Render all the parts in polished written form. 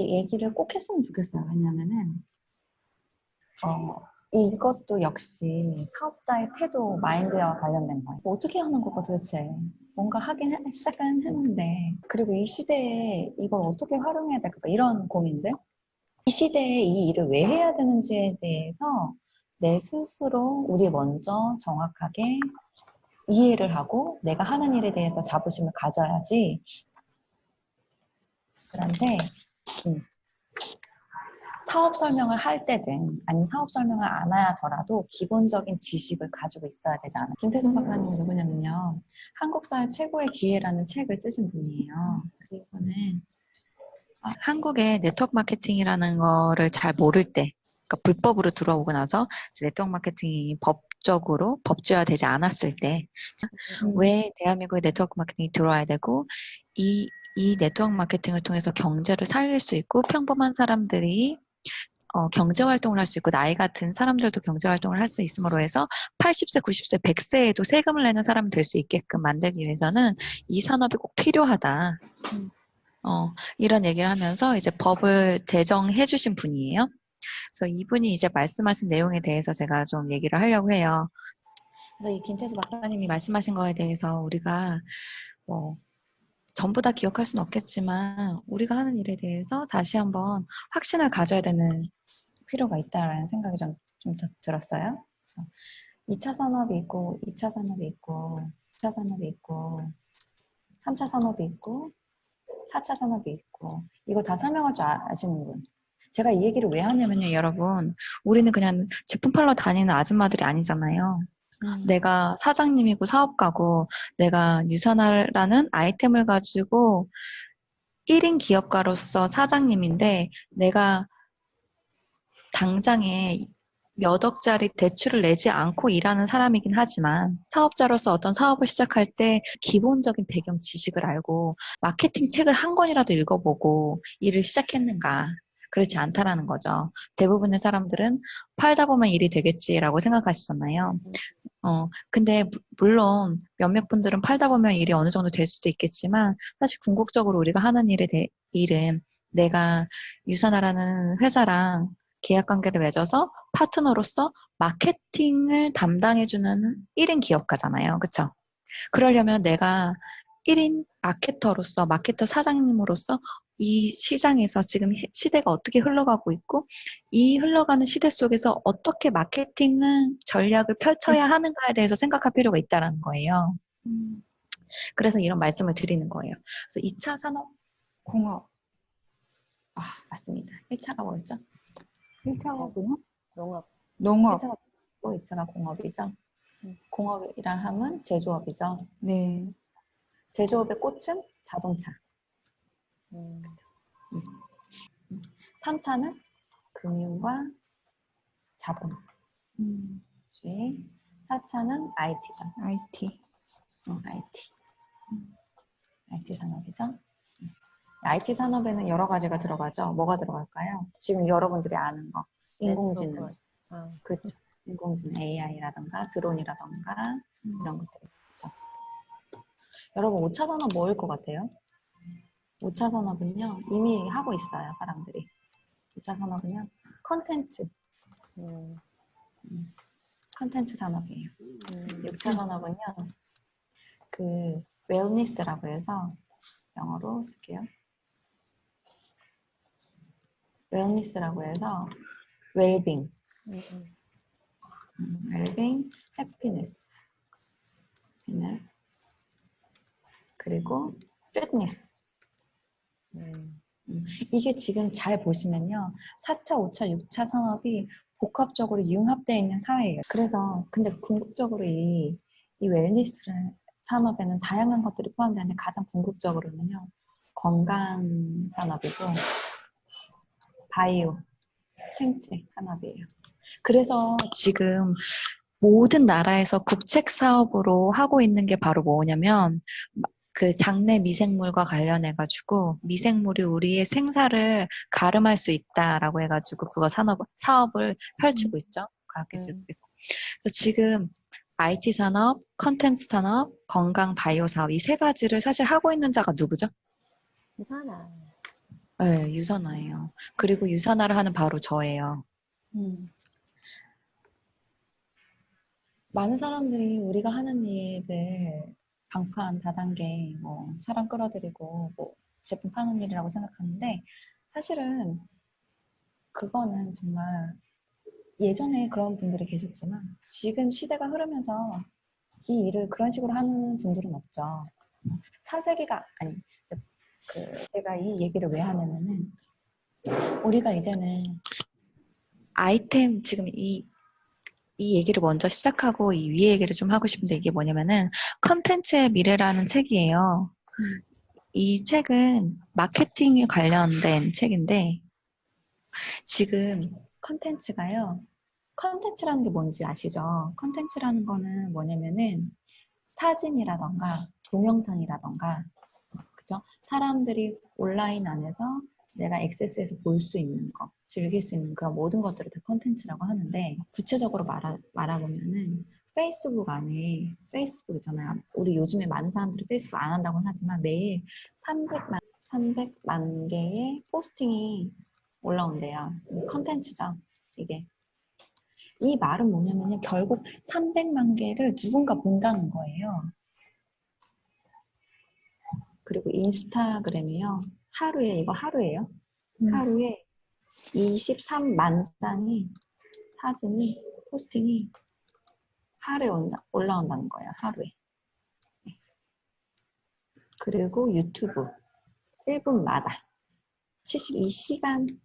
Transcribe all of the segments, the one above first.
이 얘기를 꼭 했으면 좋겠어요. 왜냐면은 이것도 역시 사업자의 태도, 마인드와 관련된 거예요. 뭐 어떻게 하는 거가 도대체? 뭔가 시작은 했는데, 그리고 이 시대에 이걸 어떻게 활용해야 될까? 이런 고민들? 이 시대에 이 일을 왜 해야 되는지에 대해서 내 스스로 우리 먼저 정확하게 이해를 하고 내가 하는 일에 대해서 자부심을 가져야지. 그런데 사업 설명을 할 때든 아니면 사업 설명을 안 하더라도 기본적인 지식을 가지고 있어야 되지 않아요? 김태준 박사님은 누구냐면요. 한국사회 최고의 기회라는 책을 쓰신 분이에요. 그리고는 한국의 네트워크 마케팅이라는 거를 잘 모를 때, 그러니까 불법으로 들어오고 나서 네트워크 마케팅이 법적으로 법제화되지 않았을 때, 왜 대한민국의 네트워크 마케팅이 들어와야 되고, 이 네트워크 마케팅을 통해서 경제를 살릴 수 있고, 평범한 사람들이 경제 활동을 할 수 있고, 나이 같은 사람들도 경제 활동을 할 수 있음으로 해서 80세, 90세, 100세에도 세금을 내는 사람이 될 수 있게끔 만들기 위해서는 이 산업이 꼭 필요하다. 이런 얘기를 하면서 이제 법을 제정해 주신 분이에요. 그래서 이분이 이제 말씀하신 내용에 대해서 제가 좀 얘기를 하려고 해요. 그래서 이 김태수 박사님이 말씀하신 거에 대해서 우리가 전부 다 기억할 수는 없겠지만 우리가 하는 일에 대해서 다시 한번 확신을 가져야 되는 필요가 있다라는 생각이 좀 들었어요. 2차 산업이 있고, 2차 산업이 있고, 3차 산업이 있고, 3차 산업이 있고, 4차 산업이 있고, 이거 다 설명할 줄 아시는 분? 제가 이 얘기를 왜 하냐면요, 여러분. 우리는 그냥 제품 팔러 다니는 아줌마들이 아니잖아요. 내가 사장님이고 사업가고, 내가 유선화라는 아이템을 가지고 1인 기업가로서 사장님인데, 내가 당장에 몇 억짜리 대출을 내지 않고 일하는 사람이긴 하지만 사업자로서 어떤 사업을 시작할 때 기본적인 배경 지식을 알고 마케팅 책을 한 권이라도 읽어보고 일을 시작했는가? 그렇지 않다라는 거죠. 대부분의 사람들은 팔다 보면 일이 되겠지라고 생각하시잖아요. 근데 물론 몇몇 분들은 팔다 보면 일이 어느 정도 될 수도 있겠지만 사실 궁극적으로 우리가 하는 일은 내가 유산하라는 회사랑 계약관계를 맺어서 파트너로서 마케팅을 담당해주는 1인 기업가잖아요. 그쵸? 그러려면 내가 1인 마케터로서, 마케터 사장님으로서 이 시장에서 지금 시대가 어떻게 흘러가고 있고 이 흘러가는 시대 속에서 어떻게 마케팅을 전략을 펼쳐야 하는가에 대해서 생각할 필요가 있다는 거예요. 그래서 이런 말씀을 드리는 거예요. 그래서 2차 산업 공업. 맞습니다. 1차가 뭐였죠? 1차가 농업. 1차가 또 2차가 공업이죠. 공업이란 함은 제조업이죠. 네. 제조업의 꽃은 자동차. 그쵸? 3차는 금융과 자본. 4차는 IT죠. IT. IT 산업이죠. IT 산업에는 여러 가지가 들어가죠. 뭐가 들어갈까요? 지금 여러분들이 아는 거. 인공지능. 그렇죠. 인공지능 AI라던가 드론이라던가 이런 것들이 있죠. 여러분 5차 산업 뭐일 것 같아요? 5차 산업은요. 이미 하고 있어요. 사람들이. 5차 산업은요. 컨텐츠 산업이에요. 6차 산업은요. 그 웰니스라고 해서 영어로 쓸게요. 웰니스라고 해서 웰빙, 웰빙, 해피니스, 그리고 피트니스. 이게 지금 잘 보시면요. 4차, 5차, 6차 산업이 복합적으로 융합되어 있는 사회예요. 그래서 근데 궁극적으로 이 웰니스 산업에는 다양한 것들이 포함되는데 가장 궁극적으로는요. 건강 산업이고 바이오, 생체 산업이에요. 그래서 지금 모든 나라에서 국책 사업으로 하고 있는 게 바로 뭐냐면 그 장내 미생물과 관련해가지고 미생물이 우리의 생사를 가름할 수 있다라고 해가지고 그거 사업을 펼치고 있죠. 과학기술국에서. 지금 IT 산업, 컨텐츠 산업, 건강 바이오 사업 이 세 가지를 사실 하고 있는 자가 누구죠? 유산화. 네, 유선화예요. 그리고 유선화를 하는 바로 저예요. 많은 사람들이 우리가 하는 일을 방판, 다단계, 뭐 사람 끌어들이고 뭐 제품 파는 일이라고 생각하는데 사실은 그거는 정말 예전에 그런 분들이 계셨지만 지금 시대가 흐르면서 이 일을 그런 식으로 하는 분들은 없죠. 사재기가 아니 그 제가 이 얘기를 왜 하냐면은 우리가 이제는 아이템 지금 이 얘기를 먼저 시작하고 이 위에 얘기를 좀 하고 싶은데 이게 뭐냐면은 컨텐츠의 미래라는 책이에요. 이 책은 마케팅에 관련된 책인데 지금 컨텐츠가요. 컨텐츠라는 게 뭔지 아시죠? 컨텐츠라는 거는 뭐냐면은 사진이라던가 동영상이라던가 그죠? 사람들이 온라인 안에서 내가 액세스해서 볼 수 있는 거, 즐길 수 있는 그런 모든 것들을 다 컨텐츠라고 하는데 구체적으로 말해보면은 페이스북 안에 페이스북 있잖아요. 우리 요즘에 많은 사람들이 페이스북 안 한다고는 하지만 매일 300만 개의 포스팅이 올라온대요. 컨텐츠죠. 이게. 이 말은 뭐냐면요. 결국 300만 개를 누군가 본다는 거예요. 그리고 인스타그램이요. 하루에, 이거 하루예요. 하루에 23만 쌍이 사진이, 포스팅이 하루에 올라온다는 거예요. 하루에. 그리고 유튜브 1분마다 72시간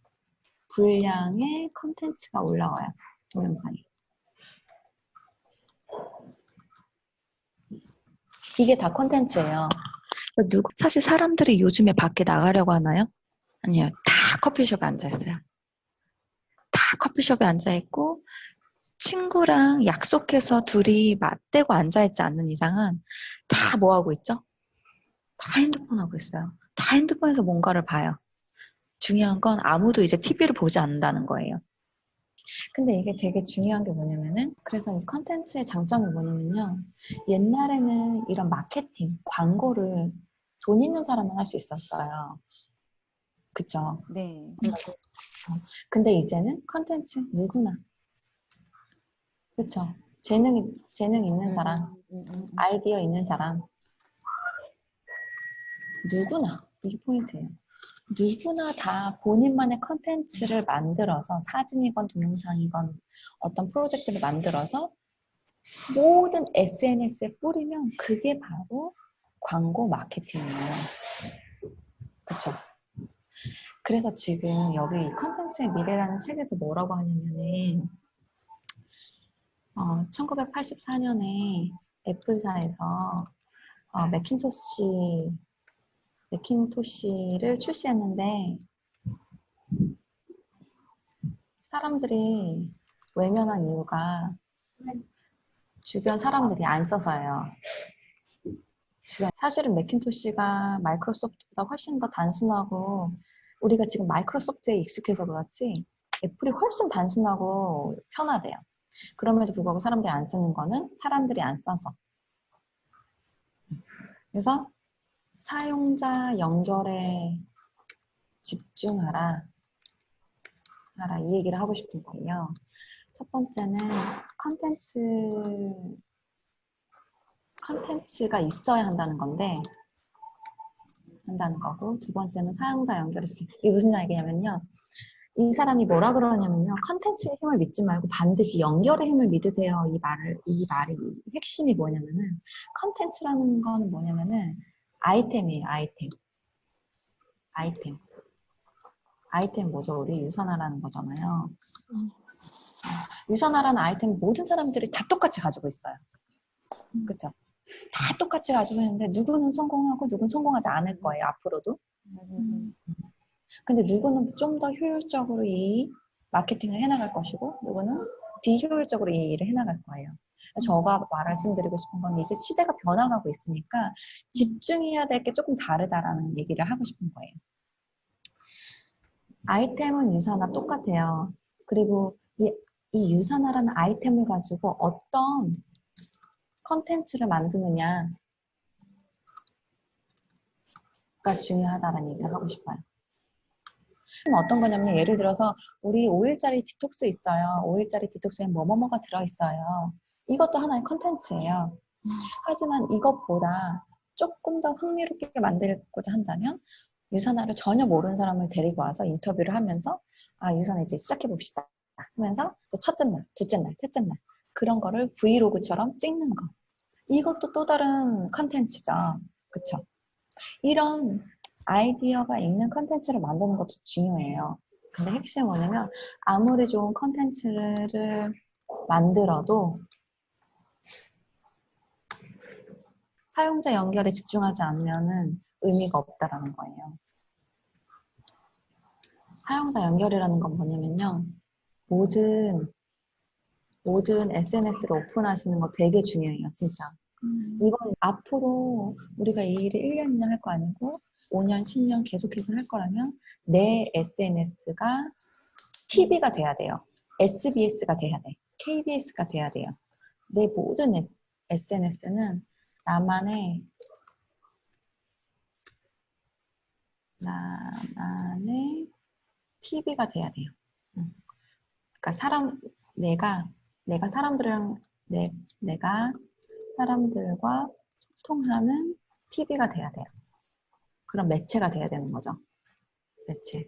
분량의 컨텐츠가 올라와요. 동영상이. 이게 다 컨텐츠예요. 사실 사람들이 요즘에 밖에 나가려고 하나요? 아니요. 다 커피숍에 앉아있어요. 다 커피숍에 앉아있고 친구랑 약속해서 둘이 맞대고 앉아있지 않는 이상은 다 뭐하고 있죠? 다 핸드폰 하고 있어요. 다 핸드폰에서 뭔가를 봐요. 중요한 건 아무도 이제 TV를 보지 않는다는 거예요. 근데 이게 되게 중요한 게 뭐냐면은 그래서 이 컨텐츠의 장점이 뭐냐면요. 옛날에는 이런 마케팅, 광고를 돈 있는 사람만 할 수 있었어요. 그쵸? 네. 근데 이제는 컨텐츠 누구나. 그쵸? 재능 있는 사람, 아이디어 있는 사람, 누구나. 이게 포인트예요. 누구나 다 본인만의 컨텐츠를 만들어서 사진이건 동영상이건 어떤 프로젝트를 만들어서 모든 SNS에 뿌리면 그게 바로 광고 마케팅이에요. 그쵸? 그래서 지금 여기 컨텐츠의 미래라는 책에서 뭐라고 하냐면은 1984년에 애플사에서 매킨토시를 출시했는데 사람들이 외면한 이유가 주변 사람들이 안 써서예요. 사실은 매킨토시가 마이크로소프트보다 훨씬 더 단순하고 우리가 지금 마이크로소프트에 익숙해서 그렇지 애플이 훨씬 단순하고 편하대요. 그럼에도 불구하고 사람들이 안 쓰는 거는 사람들이 안 써서. 그래서 사용자 연결에 집중하라. 이 얘기를 하고 싶은 거예요. 첫 번째는 컨텐츠가 있어야 한다는 건데, 한다는 거고, 두 번째는 사용자 연결해서, 이게 무슨 얘기냐면요. 이 사람이 뭐라 그러냐면요. 컨텐츠의 힘을 믿지 말고 반드시 연결의 힘을 믿으세요. 이 말이 핵심이 뭐냐면은, 컨텐츠라는 거는 뭐냐면은, 아이템이에요, 아이템. 아이템 뭐죠? 우리 유선화라는 거잖아요. 유선화라는 아이템 모든 사람들이 다 똑같이 가지고 있어요. 그쵸? 다 똑같이 가지고 있는데 누구는 성공하고 누구는 성공하지 않을 거예요. 앞으로도. 근데 누구는 좀 더 효율적으로 이 마케팅을 해나갈 것이고 누구는 비효율적으로 이 일을 해나갈 거예요. 제가 말씀드리고 싶은 건 이제 시대가 변화가고 있으니까 집중해야 될 게 조금 다르다라는 얘기를 하고 싶은 거예요. 아이템은 유사나 똑같아요. 그리고 이 유사나라는 아이템을 가지고 어떤 컨텐츠를 만드느냐가 중요하다는 얘기를 하고 싶어요. 어떤 거냐면 예를 들어서 우리 5일짜리 디톡스 있어요. 5일짜리 디톡스에 뭐뭐뭐가 들어있어요. 이것도 하나의 컨텐츠예요. 하지만 이것보다 조금 더 흥미롭게 만들고자 한다면 유산화를 전혀 모르는 사람을 데리고 와서 인터뷰를 하면서 아, 유산화 이제 시작해봅시다 하면서 첫째 날, 둘째 날, 셋째 날 그런 거를 브이로그처럼 찍는 거. 이것도 또 다른 컨텐츠죠. 그쵸? 이런 아이디어가 있는 컨텐츠를 만드는 것도 중요해요. 근데 핵심은 뭐냐면 아무리 좋은 컨텐츠를 만들어도 사용자 연결에 집중하지 않으면 의미가 없다라는 거예요. 사용자 연결이라는 건 뭐냐면요. 모든 SNS를 오픈하시는 거 되게 중요해요. 진짜. 이건 앞으로 우리가 이 일을 1년, 2년 할 거 아니고 5년, 10년 계속해서 할 거라면 내 SNS가 TV가 돼야 돼요. SBS가 돼야 돼. KBS가 돼야 돼요. 내 모든 SNS는 나만의 TV가 돼야 돼요. 그러니까 내가 사람들이랑 내가 사람들과 소통하는 TV가 돼야 돼요. 그런 매체가 돼야 되는 거죠. 매체.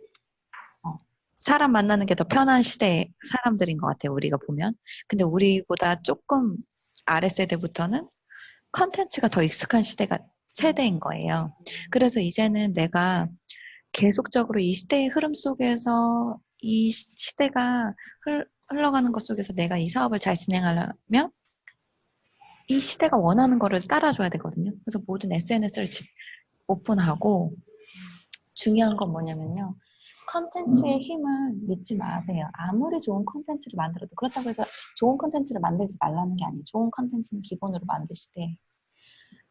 사람 만나는 게 더 편한 시대의 사람들인 것 같아요. 우리가 보면. 근데 우리보다 조금 아래 세대부터는 컨텐츠가 더 익숙한 세대인 거예요. 그래서 이제는 내가 계속적으로 이 시대의 흐름 속에서 이 시대가 흘러가는 것 속에서 내가 이 사업을 잘 진행하려면 이 시대가 원하는 거를 따라줘야 되거든요. 그래서 모든 SNS를 오픈하고 중요한 건 뭐냐면요. 컨텐츠의 힘을 믿지 마세요. 아무리 좋은 컨텐츠를 만들어도 그렇다고 해서 좋은 컨텐츠를 만들지 말라는 게 아니에요. 좋은 컨텐츠는 기본으로 만드시되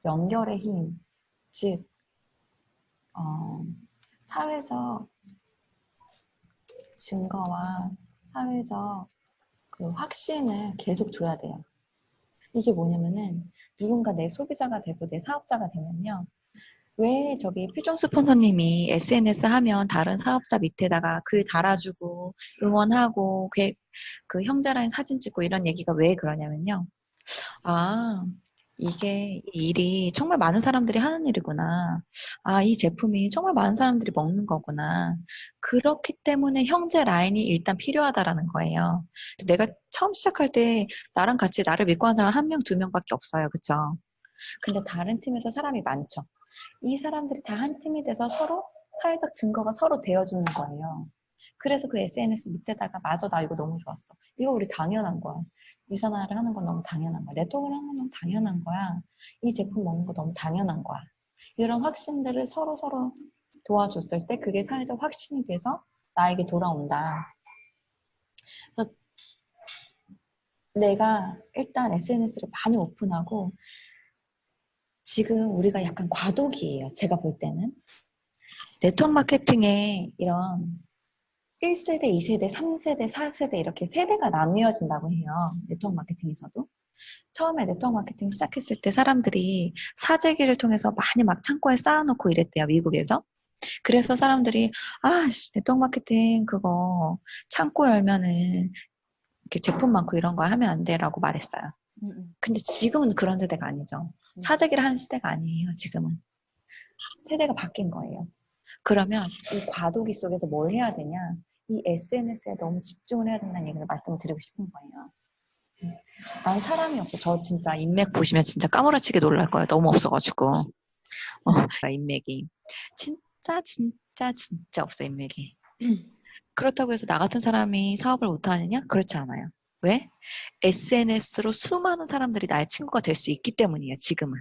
연결의 힘, 즉 사회적 증거와 사회적 그 확신을 계속 줘야 돼요. 이게 뭐냐면은 누군가 내 소비자가 되고 내 사업자가 되면요. 왜 저기 표정 스폰서님이 SNS 하면 다른 사업자 밑에다가 글 달아주고 응원하고 그 형제라인 사진 찍고 이런 얘기가 왜 그러냐면요. 아, 이게 이 일이 정말 많은 사람들이 하는 일이구나. 아, 이 제품이 정말 많은 사람들이 먹는 거구나. 그렇기 때문에 형제 라인이 일단 필요하다라는 거예요. 내가 처음 시작할 때 나랑 같이 나를 믿고 하는 사람 한 명, 두 명밖에 없어요. 그쵸? 근데 다른 팀에서 사람이 많죠. 이 사람들이 다 한 팀이 돼서 서로 사회적 증거가 서로 되어주는 거예요. 그래서 그 SNS 밑에다가 맞아, 나 이거 너무 좋았어. 이거 우리 당연한 거야. 유산화를 하는 건 너무 당연한 거야. 네트워크를 하는 건 너무 당연한 거야. 이 제품 먹는 거 너무 당연한 거야. 이런 확신들을 서로 도와줬을 때 그게 사회적 확신이 돼서 나에게 돌아온다. 그래서 내가 일단 SNS를 많이 오픈하고 지금 우리가 약간 과도기예요. 제가 볼 때는. 네트워크 마케팅에 이런 1세대, 2세대, 3세대, 4세대 이렇게 세대가 나뉘어진다고 해요. 네트워크 마케팅에서도. 처음에 네트워크 마케팅 시작했을 때 사람들이 사재기를 통해서 많이 막 창고에 쌓아놓고 이랬대요. 미국에서. 그래서 사람들이 네트워크 마케팅 그거 창고 열면은 이렇게 제품 많고 이런 거 하면 안 돼라고 말했어요. 근데 지금은 그런 세대가 아니죠. 사재기를 하는 시대가 아니에요. 지금은. 세대가 바뀐 거예요. 그러면 이 과도기 속에서 뭘 해야 되냐? 이 SNS에 너무 집중을 해야 된다는 얘기를 말씀을 드리고 싶은 거예요. 난 사람이 없어. 저 진짜 인맥 보시면 진짜 까무라치게 놀랄 거예요. 너무 없어가지고. 인맥이. 진짜 없어, 인맥이. 그렇다고 해서 나 같은 사람이 사업을 못하느냐? 그렇지 않아요. 왜? SNS로 수많은 사람들이 나의 친구가 될 수 있기 때문이에요, 지금은.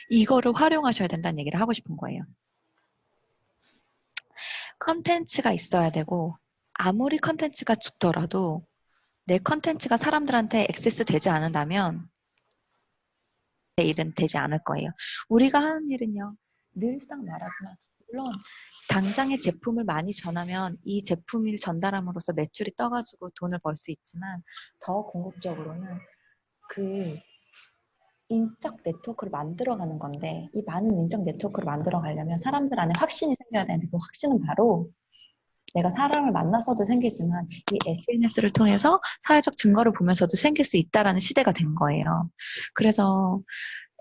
이거를 활용하셔야 된다는 얘기를 하고 싶은 거예요. 컨텐츠가 있어야 되고 아무리 컨텐츠가 좋더라도 내 컨텐츠가 사람들한테 액세스 되지 않는다면 내 일은 되지 않을 거예요. 우리가 하는 일은요. 늘상 말하지만 물론 당장의 제품을 많이 전하면 이 제품을 전달함으로써 매출이 떠가지고 돈을 벌 수 있지만 더 궁극적으로는 그 인적 네트워크를 만들어가는 건데 이 많은 인적 네트워크를 만들어가려면 사람들 안에 확신이 생겨야 되는데 그 확신은 바로 내가 사람을 만나서도 생기지만 이 SNS를 통해서 사회적 증거를 보면서도 생길 수 있다라는 시대가 된 거예요. 그래서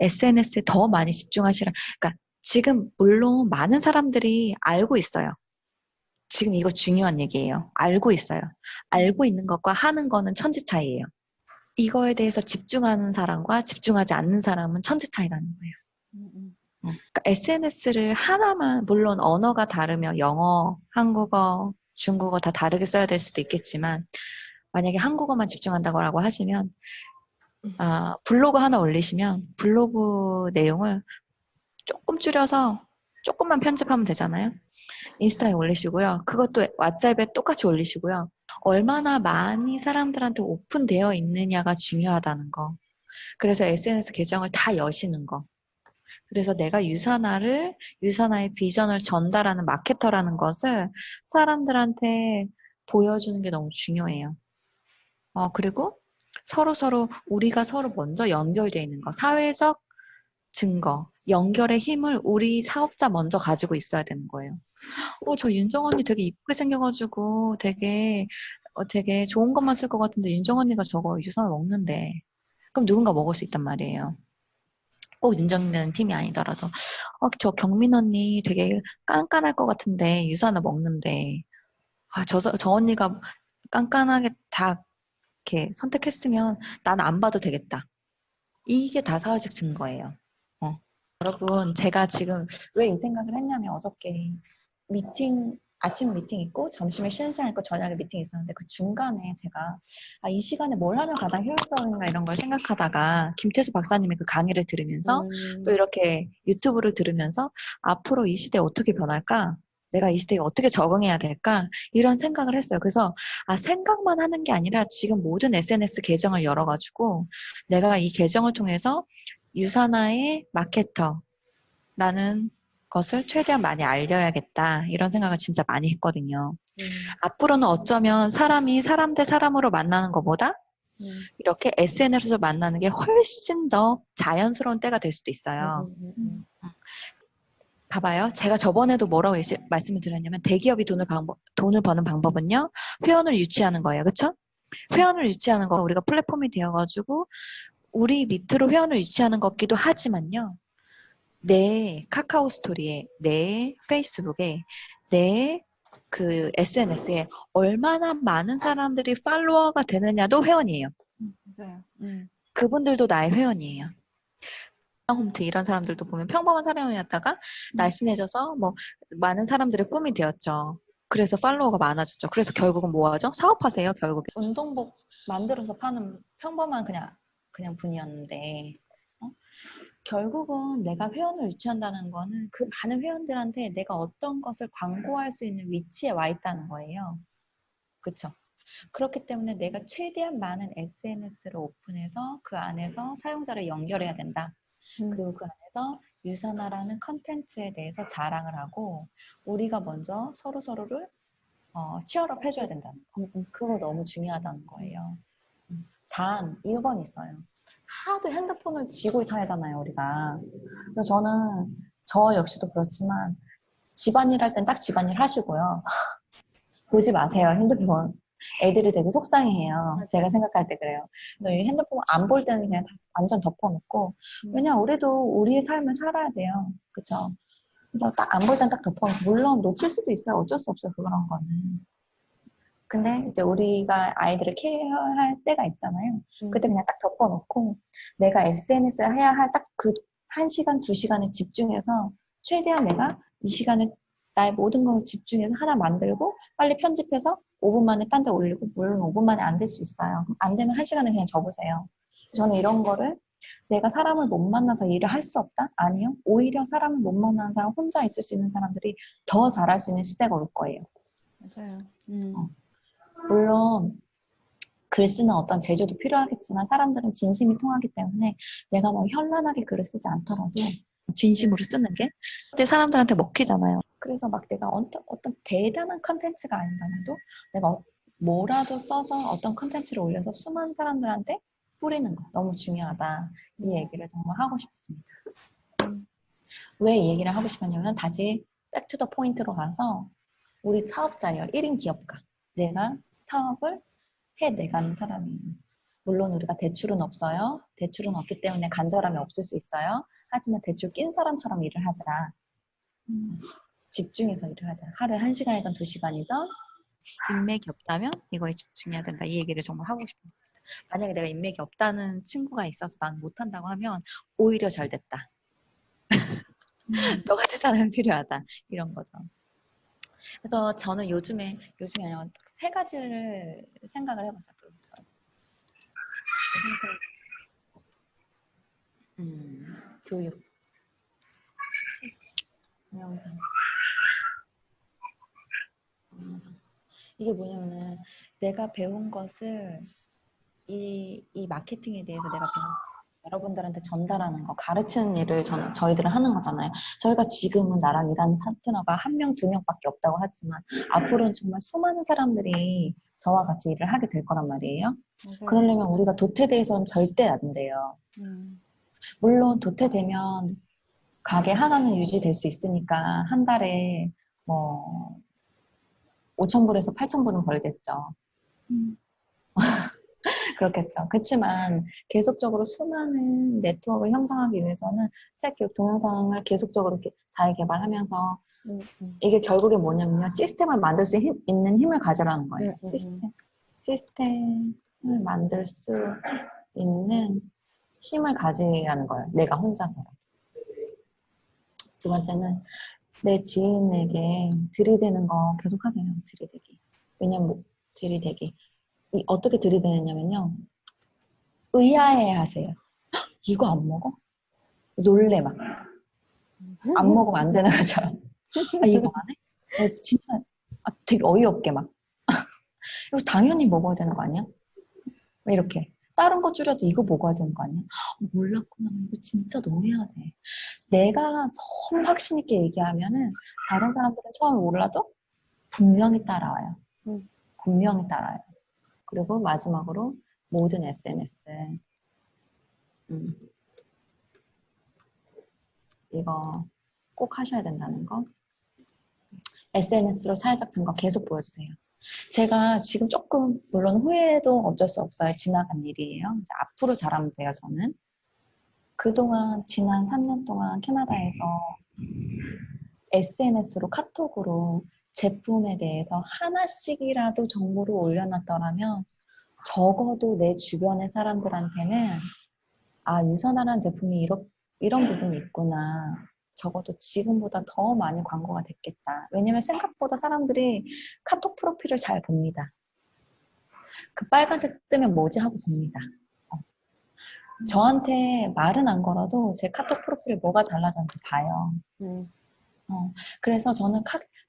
SNS에 더 많이 집중하시라. 그러니까 지금 물론 많은 사람들이 알고 있어요. 지금 이거 중요한 얘기예요. 알고 있어요. 알고 있는 것과 하는 거는 천지 차이예요. 이거에 대해서 집중하는 사람과 집중하지 않는 사람은 천지 차이라는 거예요. 그러니까 SNS를 하나만, 물론 언어가 다르며 영어, 한국어, 중국어 다 다르게 써야 될 수도 있겠지만 만약에 한국어만 집중한다고 하시면 블로그 하나 올리시면 블로그 내용을 조금 줄여서 조금만 편집하면 되잖아요. 인스타에 올리시고요. 그것도 왓츠앱에 똑같이 올리시고요. 얼마나 많이 사람들한테 오픈되어 있느냐가 중요하다는 거. 그래서 SNS 계정을 다 여시는 거. 그래서 내가 유사나의 비전을 전달하는 마케터라는 것을 사람들한테 보여주는 게 너무 중요해요. 그리고 우리가 서로 먼저 연결되어 있는 거. 사회적 증거, 연결의 힘을 우리 사업자 먼저 가지고 있어야 되는 거예요. 저 윤정 언니 되게 이쁘게 생겨가지고 되게 좋은 것만 쓸 것 같은데 윤정 언니가 저거 유산을 먹는데. 그럼 누군가 먹을 수 있단 말이에요. 꼭 윤정이라는 팀이 아니더라도 저 경민 언니 되게 깐깐할 것 같은데 유산을 먹는데 저 언니가 깐깐하게 다 이렇게 선택했으면 나는 안 봐도 되겠다. 이게 다 사회적 증거예요. 여러분 제가 지금 왜 이 생각을 했냐면 어저께 아침 미팅 있고 점심에 쉬는 시간 있고 저녁에 미팅 있었는데 그 중간에 제가 이 시간에 뭘 하면 가장 효율적인가 이런 걸 생각하다가 김태수 박사님의 그 강의를 들으면서 또 이렇게 유튜브를 들으면서 앞으로 이 시대에 어떻게 변할까? 내가 이 시대에 어떻게 적응해야 될까? 이런 생각을 했어요. 그래서 생각만 하는 게 아니라 지금 모든 SNS 계정을 열어가지고 내가 이 계정을 통해서 유사나의 마케터라는 것을 최대한 많이 알려야겠다 이런 생각을 진짜 많이 했거든요. 앞으로는 어쩌면 사람이 사람 대 사람으로 만나는 것보다 이렇게 SNS에서 만나는 게 훨씬 더 자연스러운 때가 될 수도 있어요. 봐봐요. 제가 저번에도 뭐라고 말씀을 드렸냐면 대기업이 돈을 버는 방법은요. 회원을 유치하는 거예요. 그렇죠? 회원을 유치하는 거 우리가 플랫폼이 되어가지고 우리 밑으로 회원을 유치하는 것기도 하지만요. 내 카카오 스토리에, 내 페이스북에, 내 그 SNS에 얼마나 많은 사람들이 팔로워가 되느냐도 회원이에요. 맞아요. 그분들도 나의 회원이에요. 홈트 이런 사람들도 보면 평범한 사람이었다가 날씬해져서 뭐 많은 사람들의 꿈이 되었죠. 그래서 팔로워가 많아졌죠. 그래서 결국은 뭐 하죠? 사업하세요, 결국에. 운동복 만들어서 파는 평범한 그냥 분이었는데 결국은 내가 회원을 유치한다는 거는 그 많은 회원들한테 내가 어떤 것을 광고할 수 있는 위치에 와 있다는 거예요. 그렇죠? 그렇기 때문에 내가 최대한 많은 SNS를 오픈해서 그 안에서 사용자를 연결해야 된다. 그리고 그 안에서 유사나라는 컨텐츠에 대해서 자랑을 하고 우리가 먼저 서로를 치열업 해줘야 된다는 거. 그거 너무 중요하다는 거예요. 단 1번 있어요. 하도 핸드폰을 쥐고 살잖아요, 우리가. 그래서 저 역시도 그렇지만 집안일 할 땐 딱 집안일 하시고요. 보지 마세요, 핸드폰. 애들이 되게 속상해해요. 제가 생각할 때 그래요. 그래서 이 핸드폰 안 볼 때는 그냥 완전 덮어놓고 왜냐 우리도 우리의 삶을 살아야 돼요. 그쵸? 그래서 딱 안 볼 땐 딱 덮어놓고 물론 놓칠 수도 있어요. 어쩔 수 없어요. 그런 거는. 근데 이제 우리가 아이들을 케어할 때가 있잖아요. 그때 그냥 딱 덮어놓고 내가 SNS를 해야 할 딱 그 1시간, 2시간에 집중해서 최대한 내가 이 시간에 나의 모든 걸 집중해서 하나 만들고 빨리 편집해서 5분 만에 딴 데 올리고 물론 5분 만에 안 될 수 있어요. 안 되면 1시간은 그냥 접으세요. 저는 이런 거를 내가 사람을 못 만나서 일을 할 수 없다? 아니요. 오히려 사람을 못 만나는 사람, 혼자 있을 수 있는 사람들이 더 잘할 수 있는 시대가 올 거예요. 맞아요. 물론 글 쓰는 어떤 재주도 필요하겠지만 사람들은 진심이 통하기 때문에 내가 뭐 현란하게 글을 쓰지 않더라도 진심으로 쓰는 게 그때 사람들한테 먹히잖아요. 그래서 막 내가 어떤 대단한 컨텐츠가 아니더라도 내가 뭐라도 써서 어떤 컨텐츠를 올려서 수많은 사람들한테 뿌리는 거 너무 중요하다. 이 얘기를 정말 하고 싶습니다. 왜 이 얘기를 하고 싶었냐면 다시 백투더 포인트로 가서 우리 사업자예요. 1인 기업가. 내가 사업을 해내가는 사람이에요. 물론 우리가 대출은 없어요. 대출은 없기 때문에 간절함이 없을 수 있어요. 하지만 대출 낀 사람처럼 일을 하자. 집중해서 일을 하자. 하루에 1시간이든 2시간이든 인맥이 없다면 이거에 집중해야 된다. 이 얘기를 정말 하고 싶어요. 만약에 내가 인맥이 없다는 친구가 있어서 난 못한다고 하면 오히려 잘 됐다. 너 같은 사람이 필요하다. 이런 거죠. 그래서 저는 요즘에 아니라 3가지를 생각을 해봤어요. 교육, 동영상. 이게 뭐냐면은 내가 배운 것을 이 마케팅에 대해서 내가 배운 여러분들한테 전달하는 거, 가르치는 일을 저희들은 하는 거잖아요. 저희가 지금은 나랑 일하는 파트너가 1명, 2명밖에 없다고 하지만 앞으로는 정말 수많은 사람들이 저와 같이 일을 하게 될 거란 말이에요. 맞아요. 그러려면 우리가 도태돼서는 절대 안 돼요. 물론 도태되면 가게 하나는 유지될 수 있으니까 한 달에 뭐 5,000불에서 8,000불은 벌겠죠. 그렇겠죠. 그렇지만 계속적으로 수많은 네트워크를 형성하기 위해서는 책 교육 동영상을 계속적으로 이렇게 잘 개발하면서 이게 결국에 뭐냐면요. 시스템을 만들 수 있는 힘을 가져라는 거예요. 시스템을 만들 수 있는 힘을 가지라는 거예요. 내가 혼자서라도. 두 번째는 내 지인에게 들이대는 거 계속 하세요. 들이대기. 왜냐면 들이대기. 어떻게 들이대느냐면요. 의아해 하세요. 이거 안 먹어? 놀래 막. 안 먹으면 안 되는 것처럼. 아, 이거 안 해? 진짜 되게 어이없게 막. 이거 당연히 먹어야 되는 거 아니야? 이렇게. 다른 거 줄여도 이거 먹어야 되는 거 아니야? 몰랐구나. 이거 진짜 너무 해야돼. 내가 너무 확신 있게 얘기하면은 다른 사람들은 처음에 몰라도 분명히 따라와요. 분명히 따라와요. 그리고 마지막으로 모든 SNS. 이거 꼭 하셔야 된다는 거. SNS로 사회적 증거 계속 보여주세요. 제가 지금 조금 물론 후회도 어쩔 수 없어요. 지나간 일이에요. 이제 앞으로 잘하면 돼요. 저는. 그동안 지난 3년 동안 캐나다에서 SNS로 카톡으로 제품에 대해서 하나씩이라도 정보를 올려놨더라면 적어도 내 주변의 사람들한테는 아, 유선화라는 제품이 이런 부분이 있구나. 적어도 지금보다 더 많이 광고가 됐겠다. 왜냐면 생각보다 사람들이 카톡 프로필을 잘 봅니다. 그 빨간색 뜨면 뭐지 하고 봅니다. 저한테 말은 안 걸어도 제 카톡 프로필에 뭐가 달라졌는지 봐요. 그래서 저는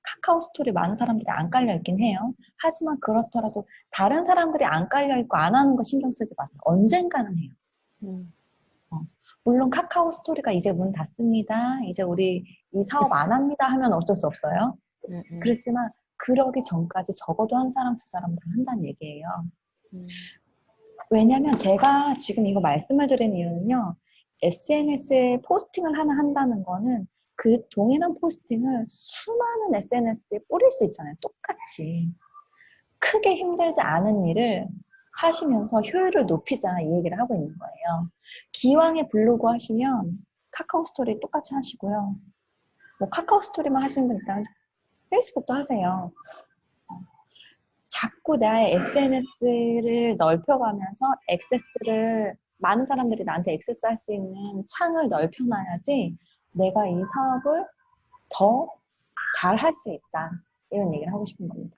카카오 스토리 많은 사람들이 안 깔려 있긴 해요. 하지만 그렇더라도 다른 사람들이 안 깔려 있고 안 하는 거 신경 쓰지 마세요. 언젠가는 해요. 물론 카카오 스토리가 이제 문 닫습니다. 이제 우리 이 사업 안 합니다 하면 어쩔 수 없어요. 그렇지만 그러기 전까지 적어도 한 사람, 두 사람 다 한다는 얘기예요. 왜냐면 제가 지금 이거 말씀을 드린 이유는요. SNS에 포스팅을 하나 한다는 거는 그 동일한 포스팅을 수많은 SNS에 뿌릴 수 있잖아요. 똑같이. 크게 힘들지 않은 일을 하시면서 효율을 높이자 이 얘기를 하고 있는 거예요. 기왕에 블로그 하시면 카카오 스토리 똑같이 하시고요. 뭐 카카오 스토리만 하시는 분 있다면 페이스북도 하세요. 자꾸 나의 SNS를 넓혀가면서 많은 사람들이 나한테 액세스할 수 있는 창을 넓혀놔야지 내가 이 사업을 더 잘 할 수 있다. 이런 얘기를 하고 싶은 겁니다.